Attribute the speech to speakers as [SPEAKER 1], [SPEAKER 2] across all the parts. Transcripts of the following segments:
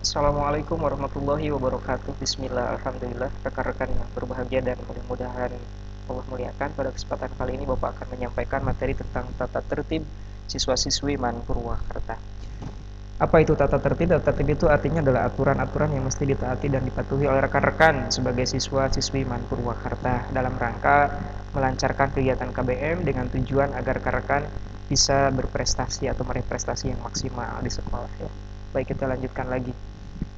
[SPEAKER 1] Assalamualaikum warahmatullahi wabarakatuh. Bismillah, alhamdulillah. Rekan-rekan yang berbahagia dan mudah-mudahan Allah muliakan, pada kesempatan kali ini Bapak akan menyampaikan materi tentang tata tertib siswa-siswi MAN Purwakarta. Apa itu tata tertib? Tata tertib itu artinya adalah aturan-aturan yang mesti ditaati dan dipatuhi oleh rekan-rekan sebagai siswa-siswi MAN Purwakarta dalam rangka melancarkan kegiatan KBM dengan tujuan agar rekan-rekan bisa berprestasi atau meraih prestasi yang maksimal di sekolah ya. Baik, kita lanjutkan lagi.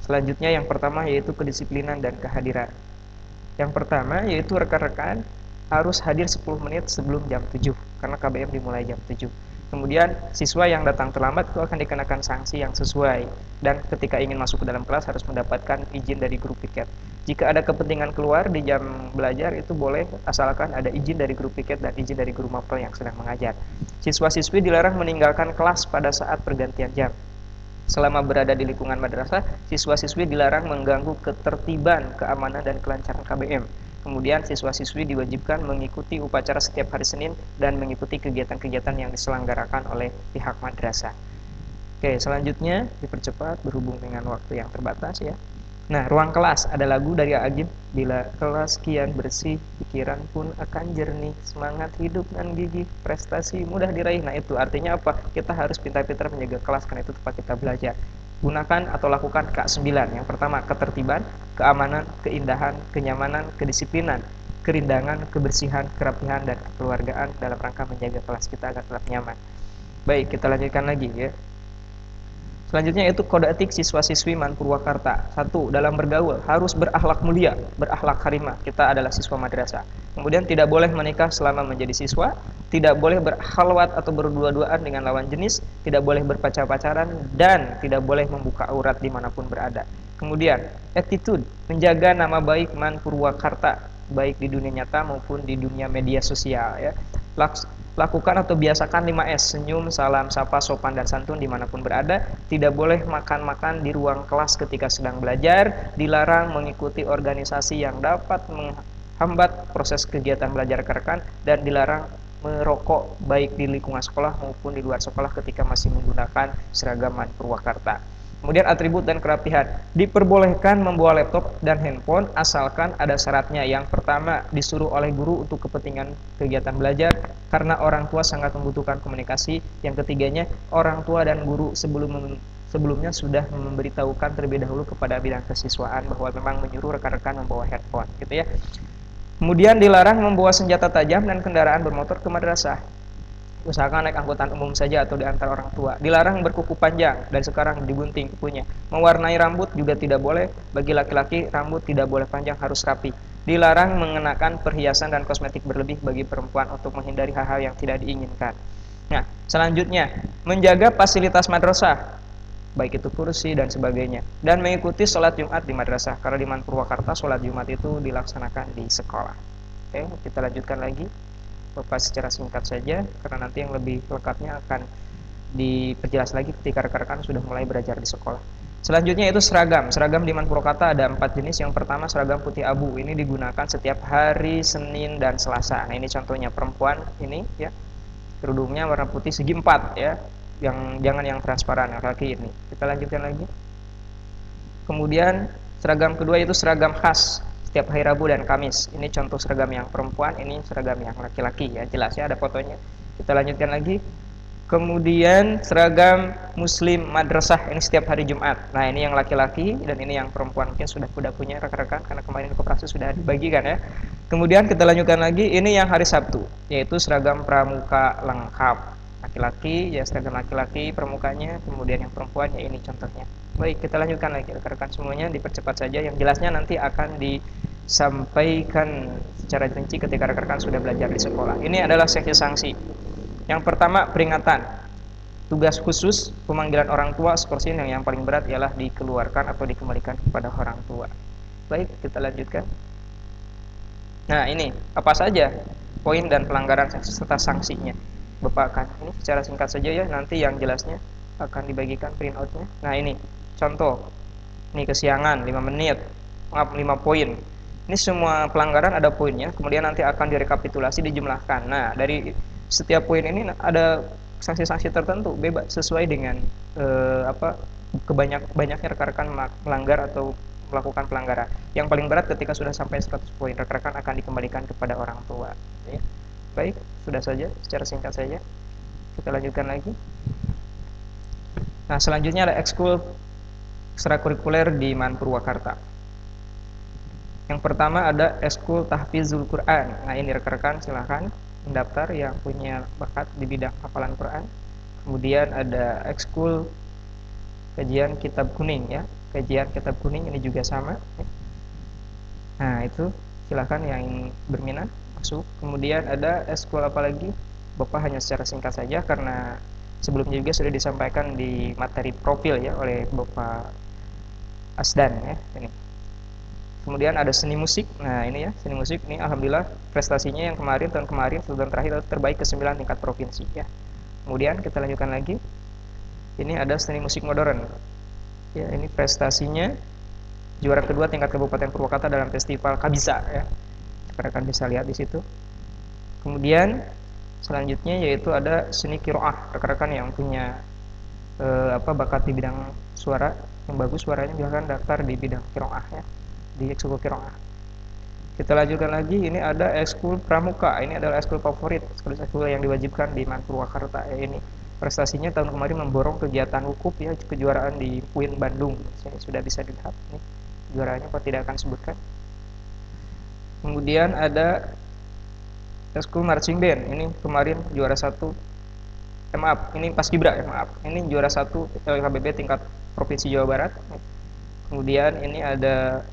[SPEAKER 1] Selanjutnya yang pertama yaitu kedisiplinan dan kehadiran. Yang pertama yaitu rekan-rekan harus hadir 10 menit sebelum jam 7 karena KBM dimulai jam 7. Kemudian siswa yang datang terlambat itu akan dikenakan sanksi yang sesuai, dan ketika ingin masuk ke dalam kelas harus mendapatkan izin dari guru piket. Jika ada kepentingan keluar di jam belajar itu boleh, asalkan ada izin dari guru piket dan izin dari guru mapel yang sedang mengajar. Siswa-siswi dilarang meninggalkan kelas pada saat pergantian jam. Selama berada di lingkungan madrasah, siswa-siswi dilarang mengganggu ketertiban, keamanan, dan kelancaran KBM. Kemudian siswa-siswi diwajibkan mengikuti upacara setiap hari Senin dan mengikuti kegiatan-kegiatan yang diselenggarakan oleh pihak madrasah. Oke, selanjutnya dipercepat berhubung dengan waktu yang terbatas ya. Nah, ruang kelas ada lagu dari Agib, bila kelas kian bersih, pikiran pun akan jernih, semangat hidup dan gigih, prestasi mudah diraih. Nah, itu artinya apa? Kita harus pintar-pintar menjaga kelas, karena itu tempat kita belajar. Gunakan atau lakukan K9. Yang pertama, ketertiban, keamanan, keindahan, kenyamanan, kedisiplinan, kerindangan, kebersihan, kerapihan, dan kekeluargaan dalam rangka menjaga kelas kita agar tetap nyaman. Baik, kita lanjutkan lagi ya. Selanjutnya yaitu kode etik siswa-siswi MAN Purwakarta. 1. Dalam bergaul harus berakhlak mulia, berakhlak karimah. Kita adalah siswa madrasah. Kemudian tidak boleh menikah selama menjadi siswa, tidak boleh berkhalwat atau berdua-duaan dengan lawan jenis, tidak boleh berpacar-pacaran, dan tidak boleh membuka aurat dimanapun berada. Kemudian attitude, menjaga nama baik MAN Purwakarta, baik di dunia nyata maupun di dunia media sosial ya. Lakukan atau biasakan 5S, senyum, salam, sapa, sopan, dan santun dimanapun berada. Tidak boleh makan-makan di ruang kelas ketika sedang belajar. Dilarang mengikuti organisasi yang dapat menghambat proses kegiatan belajar rekan, dan dilarang merokok baik di lingkungan sekolah maupun di luar sekolah ketika masih menggunakan seragam MAN Purwakarta. Kemudian atribut dan kerapihan, diperbolehkan membawa laptop dan handphone asalkan ada syaratnya. Yang pertama, disuruh oleh guru untuk kepentingan kegiatan belajar karena orang tua sangat membutuhkan komunikasi. Yang ketiganya, orang tua dan guru sebelumnya sudah memberitahukan terlebih dahulu kepada bidang kesiswaan bahwa memang menyuruh rekan-rekan membawa handphone gitu ya. Kemudian dilarang membawa senjata tajam dan kendaraan bermotor ke madrasah, usahakan naik angkutan umum saja atau diantar orang tua. Dilarang berkuku panjang, dari sekarang digunting kukunya. Mewarnai rambut juga tidak boleh. Bagi laki-laki rambut tidak boleh panjang, harus rapi. Dilarang mengenakan perhiasan dan kosmetik berlebih bagi perempuan untuk menghindari hal-hal yang tidak diinginkan. Nah, selanjutnya menjaga fasilitas madrasah, baik itu kursi dan sebagainya, dan mengikuti sholat Jumat di madrasah, karena di MAN Purwakarta sholat Jumat itu dilaksanakan di sekolah. Oke, kita lanjutkan lagi Bapak secara singkat saja, karena nanti yang lebih lengkapnya akan diperjelas lagi ketika rekan-rekan sudah mulai belajar di sekolah. Selanjutnya itu seragam. Seragam di MAN Purwakarta ada 4 jenis. Yang pertama seragam putih abu. Ini digunakan setiap hari Senin dan Selasa. Nah, ini contohnya perempuan ini ya. Kerudungnya warna putih segi 4 ya. Jangan yang transparan, yang kaki ini. Kita lanjutkan lagi. Kemudian seragam kedua itu seragam khas setiap hari Rabu dan Kamis. Ini contoh seragam yang perempuan, ini seragam yang laki-laki ya, jelas ya, ada fotonya. Kita lanjutkan lagi. Kemudian seragam muslim madrasah, ini setiap hari Jumat. Nah, ini yang laki-laki dan ini yang perempuan. Mungkin sudah punya rekan-rekan karena kemarin koperasi sudah dibagikan ya. Kemudian kita lanjutkan lagi, ini yang hari Sabtu, yaitu seragam pramuka lengkap. Laki-laki ya, seragam laki-laki pramukanya. Kemudian yang perempuan ya, ini contohnya. Baik, kita lanjutkan lagi rekan-rekan semuanya, dipercepat saja. Yang jelasnya nanti akan disampaikan secara rinci ketika rekan-rekan sudah belajar di sekolah. Ini adalah seksi sanksi. Yang pertama, peringatan. Tugas khusus pemanggilan orang tua seperti ini, yang paling berat ialah dikeluarkan atau dikembalikan kepada orang tua. Baik, kita lanjutkan. Nah, ini apa saja poin dan pelanggaran serta sanksinya. Bapak akan ini secara singkat saja ya, nanti yang jelasnya akan dibagikan printoutnya. Nah, ini contoh, ini kesiangan 5 menit, 5 poin. Ini semua pelanggaran ada poinnya, kemudian nanti akan direkapitulasi, dijumlahkan. Nah, dari setiap poin ini ada sanksi-sanksi tertentu, bebas sesuai dengan banyaknya rekan-rekan melanggar atau melakukan pelanggaran. Yang paling berat ketika sudah sampai 100 poin, rekan-rekan akan dikembalikan kepada orang tua. Ya. Baik, sudah saja secara singkat saja. Kita lanjutkan lagi. Nah, selanjutnya ada ekskul ekstrakurikuler di Man Purwakarta. Yang pertama ada ekskul tahfizul Quran. Nah, ini rekan-rekan silahkan mendaftar yang punya bakat di bidang hafalan Quran. Kemudian ada ekskul kajian kitab kuning ya. Kajian kitab kuning ini juga sama. Nah, itu silahkan yang berminat masuk. Kemudian ada ekskul apa lagi? Bapak hanya secara singkat saja karena sebelumnya juga sudah disampaikan di materi profil ya oleh Bapak Asdan ya ini. Kemudian ada seni musik. Nah, ini ya, seni musik ini alhamdulillah prestasinya yang kemarin tahun terakhir terbaik ke-9 tingkat provinsi ya. Kemudian kita lanjutkan lagi. Ini ada seni musik modern. Ya, ini prestasinya juara kedua tingkat Kabupaten Purwakarta dalam festival Kabisa ya. Rekan bisa lihat di situ. Kemudian selanjutnya yaitu ada seni qiraah. Rekan-rekan yang punya bakat di bidang suara yang bagus suaranya silahkan daftar di bidang qiraah ya, di ekskul qiraah. Kita lanjutkan lagi, ini ada ekskul pramuka. Ini adalah ekskul favorit, ekskul yang diwajibkan di Man Purwakarta ya. Ini prestasinya tahun kemarin memborong kegiatan wukuf ya, kejuaraan di UIN Bandung. Sini sudah bisa dilihat nih kejuaraannya, Pak tidak akan sebutkan. Kemudian ada ekskul marching band. Ini kemarin juara 1 maaf, ini Paskibra ya, maaf. Ini juara 1 LKBB tingkat Provinsi Jawa Barat. Kemudian ini ada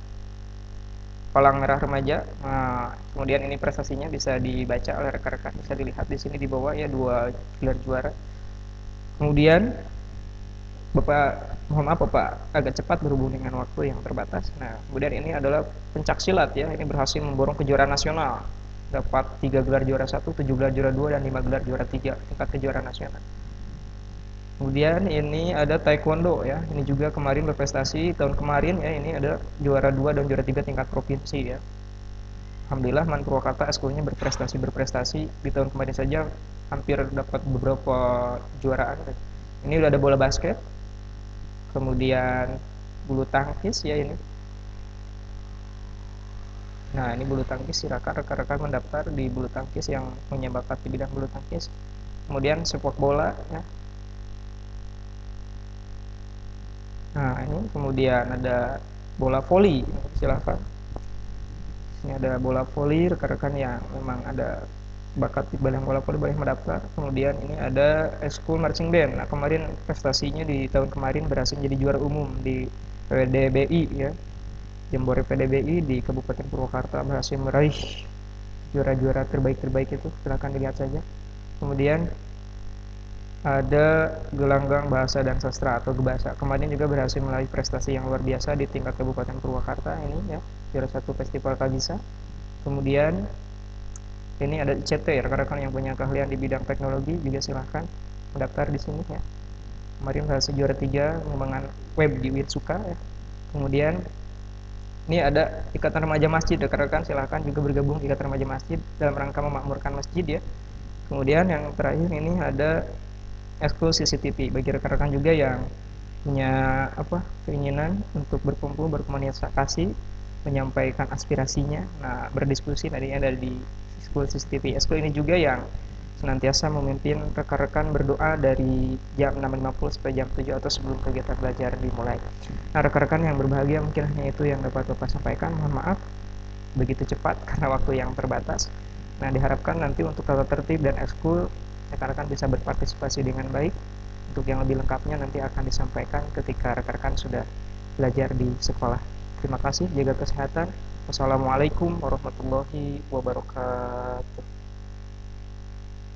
[SPEAKER 1] Palang Merah Remaja. Nah, kemudian ini prestasinya bisa dibaca oleh rekan-rekan, bisa dilihat di sini di bawah ya, 2 gelar juara. Kemudian Bapak, mohon maaf Bapak agak cepat berhubung dengan waktu yang terbatas. Nah, kemudian ini adalah pencak silat ya, ini berhasil memborong kejuaraan nasional. Dapat 3 gelar juara 1, 7 gelar juara 2 dan 5 gelar juara 3 tingkat kejuaraan nasional. Kemudian ini ada taekwondo ya. Ini juga kemarin berprestasi tahun kemarin ya, ini ada juara 2 dan juara 3 tingkat provinsi ya. Alhamdulillah Man Purwakarta eskulnya berprestasi di tahun kemarin saja hampir dapat beberapa juaraan. Ini udah ada bola basket. Kemudian bulu tangkis ya ini. Nah, ini bulu tangkis, silakan rekan-rekan mendaftar di bulu tangkis yang punya bakat di bidang bulu tangkis. Kemudian sepak bola ya. Nah, ini kemudian ada bola voli, silakan. Ini ada bola voli, rekan-rekan yang memang ada bakat di bidang bola voli boleh mendaftar. Kemudian ini ada ekskul marching band. Nah, kemarin prestasinya di tahun kemarin berhasil menjadi juara umum di PDBI ya. Jambore PDBI di Kabupaten Purwakarta, berhasil meraih juara-juara terbaik itu, silakan dilihat saja. Kemudian ada gelanggang bahasa dan sastra atau gebasa. Kemarin juga berhasil meraih prestasi yang luar biasa di tingkat Kabupaten Purwakarta ini ya, juara 1 festival Kabisa. Kemudian ini ada ICT, rekan-rekan yang punya keahlian di bidang teknologi juga silahkan mendaftar di sini ya. Kemarin berhasil juara 3 pengembangan web di Witsuka ya. Kemudian ini ada Ikatan Remaja Masjid, rekan-rekan silahkan juga bergabung di Ikatan Remaja Masjid dalam rangka memakmurkan masjid ya. Kemudian yang terakhir ini ada ekskul CCTV bagi rekan-rekan juga yang punya keinginan untuk berkumpul, berkomunikasi, menyampaikan aspirasinya, nah berdiskusi tadi ada di ekskul CCTV. Ekskul ini juga yang senantiasa memimpin rekan-rekan berdoa dari jam 6.50 sampai jam 7 atau sebelum kegiatan belajar dimulai. Nah, rekan-rekan yang berbahagia, mungkin hanya itu yang dapat Bapak sampaikan. Mohon maaf begitu cepat karena waktu yang terbatas. Nah, diharapkan nanti untuk tata tertib dan ekskul rekan-rekan bisa berpartisipasi dengan baik. Untuk yang lebih lengkapnya nanti akan disampaikan ketika rekan-rekan sudah belajar di sekolah. Terima kasih, jaga kesehatan. Wassalamualaikum warahmatullahi wabarakatuh.